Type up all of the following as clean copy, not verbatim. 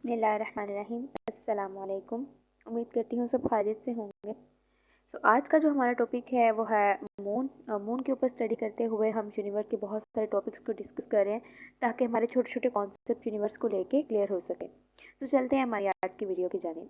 बिस्मिल्लाहिर्रहमानिर्रहीम। अस्सलामुअलैकुम। उम्मीद करती हूँ सब खैरियत से होंगे। आज का जो हमारा टॉपिक है वो है मून। मून के ऊपर स्टडी करते हुए हम यूनिवर्स के बहुत सारे टॉपिक्स को डिस्कस कर रहे हैं ताकि हमारे छोटे छोटे कॉन्सेप्ट यूनिवर्स को लेके क्लियर हो सके। तो चलते हैं हमारी आज की वीडियो की जानिब।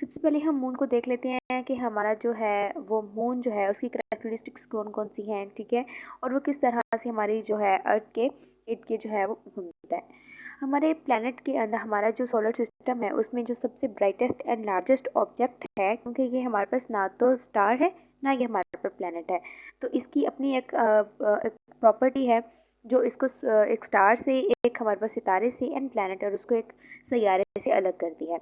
सबसे पहले हम मून को देख लेते हैं कि हमारा जो है वो मून जो है उसकी करैक्टरिस्टिक्स कौन कौन सी हैं, ठीक है, और वो किस तरह से हमारी जो है अर्थ के इर्द गिर्द जो है वो घूमता है। हमारे प्लैनेट के अंदर हमारा जो सोलर सिस्टम है उसमें जो सबसे ब्राइटेस्ट एंड लार्जेस्ट ऑब्जेक्ट है, क्योंकि ये हमारे पास ना तो स्टार है ना ये हमारे पास प्लैनेट है, तो इसकी अपनी एक प्रॉपर्टी है जो इसको एक स्टार से, एक हमारे पास सितारे से एंड प्लैनेट और उसको एक सैयारे से अलग करती है।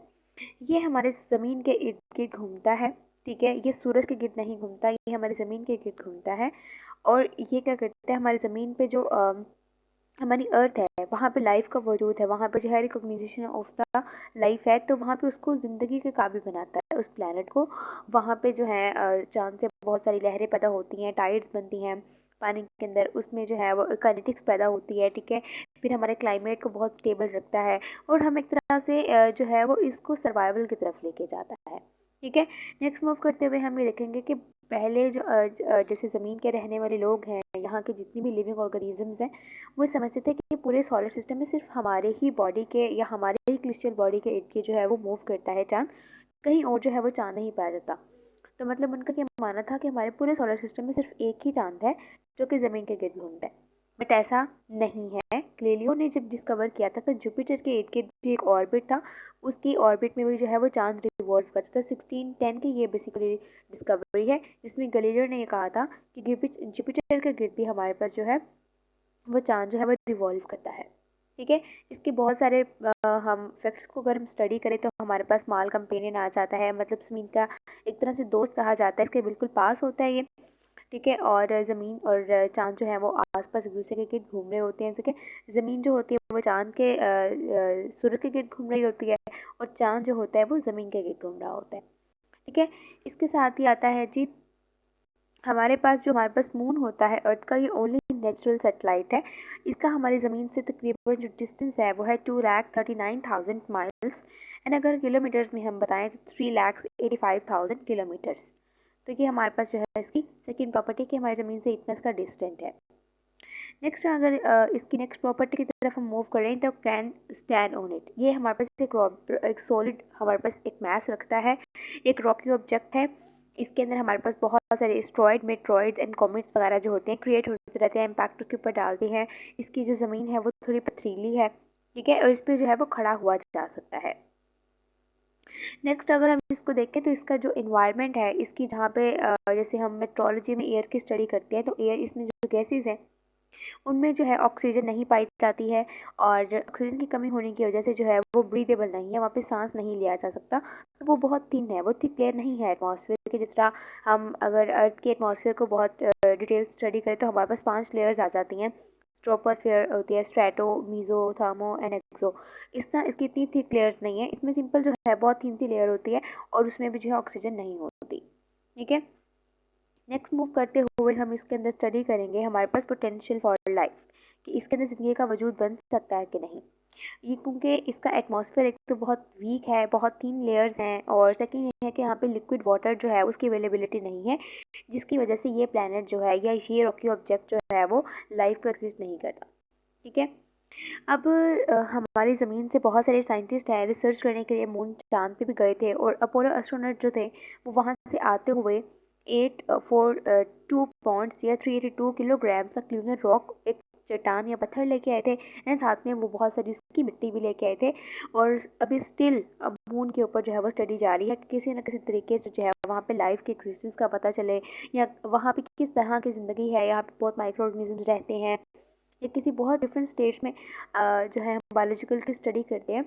ये हमारे ज़मीन के इर्द गिर्द घूमता है, ठीक है, ये सूरज के गिर्द नहीं घूमता, ये हमारी ज़मीन के गिर्द घूमता है। और ये क्या करता है, हमारी ज़मीन पे जो हमारी अर्थ है वहाँ पे लाइफ का वजूद है, वहाँ पे जो है रिकॉग्निशन ऑफ द लाइफ है, तो वहाँ पे उसको ज़िंदगी के काबिल बनाता है उस प्लैनेट को। वहाँ पे जो है चांद से बहुत सारी लहरें पैदा होती हैं, टाइड्स बनती हैं पानी के अंदर, उसमें जो है वो काइनेटिक्स पैदा होती है, ठीक है। फिर हमारे क्लाइमेट को बहुत स्टेबल रखता है और हम एक तरह से जो है वो इसको सर्वाइवल की तरफ लेके जाता है, ठीक है। नेक्स्ट मूव करते हुए हम ये देखेंगे कि पहले जो जैसे ज़मीन के रहने वाले लोग हैं, यहाँ के जितनी भी लिविंग ऑर्गेनिजम्स हैं, वो समझते थे कि पूरे सोलर सिस्टम में सिर्फ हमारे ही बॉडी के या हमारे ही क्रिस्टल बॉडी के इर्द गिर्द जो है वो मूव करता है चांद, कहीं और जो है वो चांद नहीं पाया जाता। तो मतलब उनका क्या मानना था कि हमारे पूरे सोलर सिस्टम में सिर्फ एक ही चांद है जो कि ज़मीन के गिर्द घूमता है, बट ऐसा नहीं है। गैलीलियो ने जब डिस्कवर किया था तो जुपिटर के इर्द गिर्द भी एक ऑर्बिट था, उसकी ऑर्बिट में भी जो है वो चांद रिवॉल्व करता था। 1610 की ये बेसिकली डिस्कवरी है जिसमें गैलीलियो ने ये कहा था कि जुपिटर के गिर्द भी हमारे पास जो है वो चांद जो है वो रिवॉल्व करता है, ठीक है। इसके बहुत सारे हम फैक्ट्स को अगर हम स्टडी करें तो हमारे पास माल कंपेनियन आ जाता है, मतलब ज़मीन का एक तरह से दोस्त कहा जाता है, इसके बिल्कुल पास होता है ये, ठीक है। और ज़मीन और चांद जो है वो आसपास एक दूसरे के गिर्द घूम रहे होते हैं, ठीक है। ज़मीन जो होती है वो चांद के सूरज के गिर्द घूम रही होती है और चांद जो होता है वो ज़मीन के गिर्द घूम रहा होता है, ठीक है। इसके साथ ही आता है जी हमारे पास मून होता है अर्थ का, ये ओनली नेचुरल सेटेलाइट है। इसका हमारी ज़मीन से तकरीबन जो डिस्टेंस है वो है 2,39,000 माइल्स, एंड अगर किलोमीटर्स में हम बताएं तो 3,85,000 किलोमीटर्स। तो ये हमारे पास जो है इसकी सेकंड प्रॉपर्टी कि हमारी ज़मीन से इतना इसका डिस्टेंट है। नेक्स्ट अगर इसकी नेक्स्ट प्रॉपर्टी की तरफ हम मूव करें तो कैन स्टैंड ऑन इट। ये हमारे पास एक सॉलिड हमारे पास एक मास रखता है, एक रॉकी ऑब्जेक्ट है। इसके अंदर हमारे पास बहुत सारे एस्ट्रॉयड, मेट्रॉइड्स एंड कॉमेट्स वगैरह जो होते हैं क्रिएट होते रहते हैं, इम्पैक्ट उसके ऊपर डालते हैं। इसकी जो ज़मीन है वो थोड़ी पथरीली है, ठीक है, और इस पर जो है वो खड़ा हुआ जा सकता है। नेक्स्ट अगर हम इसको देखें तो इसका जो इन्वायरमेंट है इसकी, जहाँ पे जैसे हम मेट्रोलॉजी में एयर की स्टडी करते हैं तो एयर, इसमें जो गैसेज हैं उनमें जो है ऑक्सीजन नहीं पाई जाती है, और ऑक्सीजन की कमी होने की वजह से जो है वो ब्रीदेबल नहीं है, वहाँ पे सांस नहीं लिया जा सकता। तो वो बहुत थिन है, वो थिक लेयर नहीं है एटमॉस्फेयर की। जिस तरह हम अगर अर्थ के एटमॉस्फेयर को बहुत डिटेल स्टडी करें तो हमारे पास 5 लेयर्स आ जाती हैं। ट्रोपोस्फेयर होती है, स्ट्रेटो, मीजो, थर्मो एंड एक्सो। इस तरह इसकी इतनी थिक लेयर्स नहीं है, इसमें सिंपल जो है बहुत थिन सी लेयर होती है और उसमें भी जो है ऑक्सीजन नहीं होती, ठीक है। नेक्स्ट मूव करते हुए हम इसके अंदर स्टडी करेंगे हमारे पास पोटेंशियल फॉर लाइफ, कि इसके अंदर ज़िंदगी का वजूद बन सकता है कि नहीं। ये क्योंकि इसका एटमॉस्फेयर एक तो बहुत वीक है, बहुत थिन लेयर्स हैं, और सेकंड ये है कि यहाँ पे लिक्विड वाटर जो है उसकी अवेलेबिलिटी नहीं है, जिसकी वजह से ये प्लानट जो है या ये रॉकी ऑब्जेक्ट जो है वो लाइफ को एग्जिस्ट नहीं करता, ठीक है। अब हमारी ज़मीन से बहुत सारे साइंटिस्ट हैं रिसर्च करने के लिए मून चांद पे भी गए थे, और अपोलो एस्ट्रोनॉट जो थे वो वहाँ से आते हुए 842 पॉइंट्स या 382 किलोग्राम का क्लूनर रॉक, एक चट्टान या पत्थर लेके आए थे, एंड साथ में वो बहुत सारी उसकी मिट्टी भी लेके आए थे। और अभी स्टिल अब मून के ऊपर जो है वो स्टडी जारी है कि किसी न किसी तरीके से जो है वहाँ पे लाइफ के एग्जिस्टेंस का पता चले, या वहाँ पे किस तरह की ज़िंदगी है, यहाँ पे बहुत माइक्रो ऑर्गेनिजम्स रहते हैं, या किसी बहुत डिफरेंट स्टेज में जो है हम बायोलॉजिकल की स्टडी करते हैं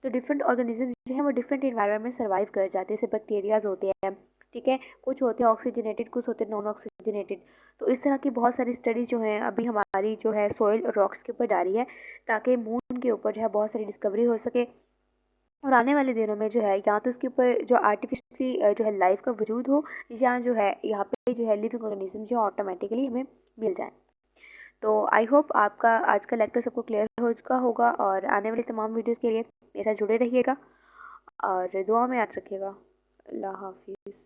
तो डिफरेंट ऑर्गेनिज्म जो है वो डिफरेंट इन्वायरमेंट में सर्वाइव कर जाते हैं। जैसे बैक्टीरियाज होते हैं, ठीक है, कुछ होते हैं ऑक्सीजनेटेड, कुछ होते हैं नॉन ऑक्सीजनेटेड। तो इस तरह की बहुत सारी स्टडीज जो हैं अभी हमारी जो है सॉइल और रॉक्स के ऊपर जारी है, ताकि मून के ऊपर जो है बहुत सारी डिस्कवरी हो सके, और आने वाले दिनों में जो है या तो इसके ऊपर जो आर्टिफिशियली जो है लाइफ का वजूद हो, या जो है यहाँ पे जो है लिविंग ऑर्गेनिज्म जो ऑटोमेटिकली हमें मिल जाए। तो आई होप आपका आज का लेक्चर सबको क्लियर हो चुका होगा, और आने वाली तमाम वीडियोज़ के लिए मेरे साथ जुड़े रहिएगा और दुआ में याद रखिएगा। अल्लाह हाफिज़।